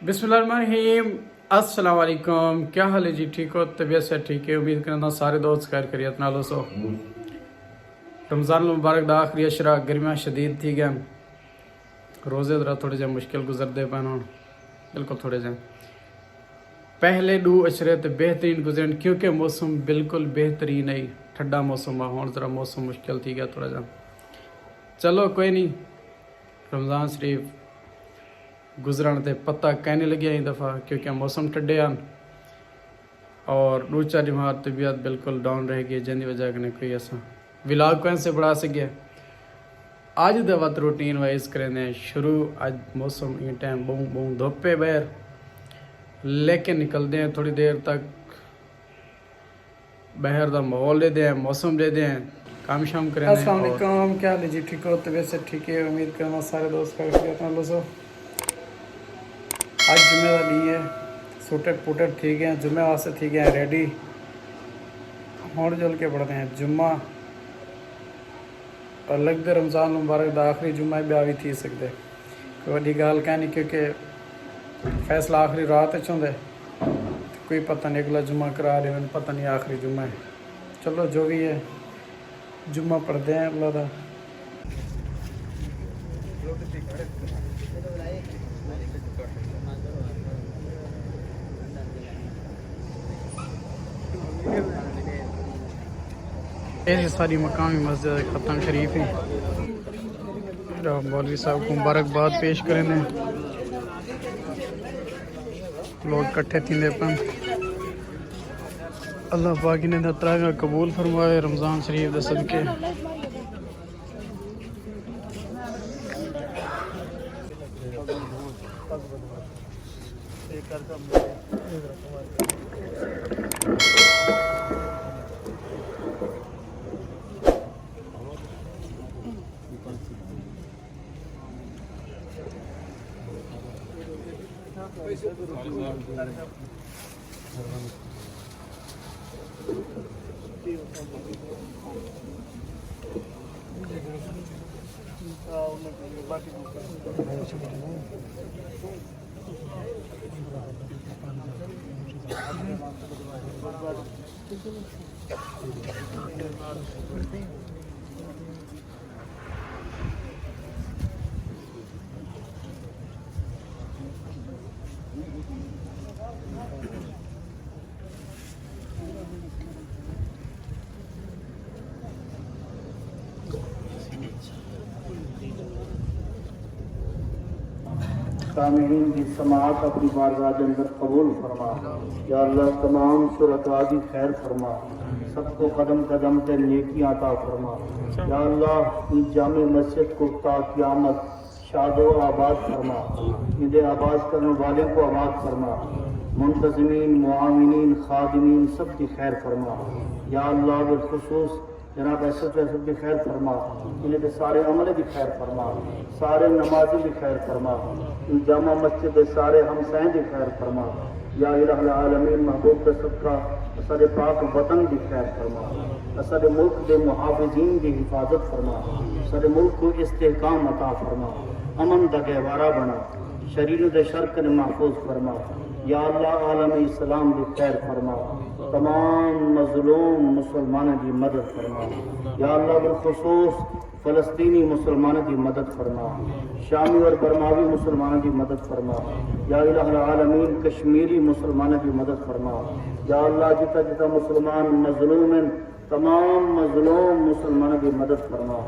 बिस्मिल्लाहिर्रहमानिर्रहीम। अस्सलाम वालेकुम। क्या हाल है जी? ठीक हो? तबीयत से ठीक है? उम्मीद करना सारे दोस्त खैर खैरियत नालो सो। रमज़ान मुबारक दा आखिरी अशरा गर्मियाँ शदीद थी गए, रोज़े जरा थोड़े जे मुश्किल गुजरते पे हूँ, बिल्कुल थोड़े जे पहले दो अशरे तो बेहतरीन गुजरन क्योंकि मौसम बिल्कुल बेहतरीन है, ठंडा मौसम है। हूँ जरा मौसम मुश्किल थी गया थोड़ा जा, चलो कोई नहीं। रमज़ान शरीफ गुजरन ते पता कहने लगे एक दफ़ा क्योंकि मौसम ठंडे आन और दो चार दिमाग तबीयत बिल्कुल डाउन रह गई, जिंदी वजह कने कोई ऐसा विलाग को से बढ़ा सके। आज द वक्त रूटीन वाइज करें शुरू। आज मौसम ये टाइम बूँ बूँ धोपे बहर, लेकिन निकलते हैं थोड़ी देर तक बहर का माहौल दे दें, मौसम दे दें, काम शाम करें। अस्सलाम वालेकुम, क्या हाल है जी? ठीक हो? तबीयत से ठीक है? उम्मीद करना सारे दोस्त का आज जुम्मे का डी है, सूटेड पुटेड ठीक है, जुम्मे वास्ते ठीक है रेडी होड़ जुल के पढ़ते हैं जुम्मा। और लगते रमज़ान मुबारक दा आखिरी जुम्मा भी भी थी सकते, कोई वही गाल कह नहीं क्योंकि फैसला आखिरी रात होंगे, कोई पता नहीं अगला जुम्मा करा रहे हैं, पता नहीं आखिरी जुम्मा है। चलो जो भी है जुम्मा पढ़ते हैं अल्लाह का। ऐसे सारी मकामी मस्जिद ख़त्म शरीफ है। मौलवी साहब को मुबारकबाद पेश करें, लोग इकट्ठे थी पन। अल्लाह पाक ने तरागा कबूल फरमाए रमज़ान शरीफ दे सदके। सामीन की समाअत अपनी बारगाह के अंदर कबूल फरमा। या अल्लाह तमाम शुरका की खैर फरमा, सबको कदम कदम पे नेकी अता फरमा। या अल्लाह इस जामे मस्जिद को ता क़यामत शादो आबाद फरमा, इन्हें आबाद करने वाले को आबाद फरमा, मुंतज़िमीन मुआविनीन खादिमीन सब की खैर फरमा। या अल्लाह बिलखुसूस जनाब ऐसा की खैर फरमा, इन्हें सारे अमले की खैर फरमा, सारे नमाजी की खैर फरमा, इन जामा मस्जिद सारे हमसाएं की खैर फरमा। या इलाहुल आलमीन महबूब का सबका असर पाक वतन की खैर फरमा, असर मुल्क के मुहाफिजीन की हिफाजत फरमा, असर मुल्क को इस्तेहकाम अता फरमा, अमन दा गहवारा बना, शरीर दे शर्क ने महफूज फरमा। या अल्लाह आलम इस्लाम की खैर फरमा, तमाम मजलूम मुसलमानों की मदद फरमा। या अल्लाह बिलखुसूस फ़लस्तीनी मुसलमानों की मदद फरमा, शामी और बरमावी मुसलमानों की मदद फरमा। या इलाहुल आलमीन कश्मीरी मुसलमानों की मदद फरमा। या अल्लाह जितना जितना मुसलमान मजलूम हैं, तमाम मजलूम मुसलमानों की मदद फरमा।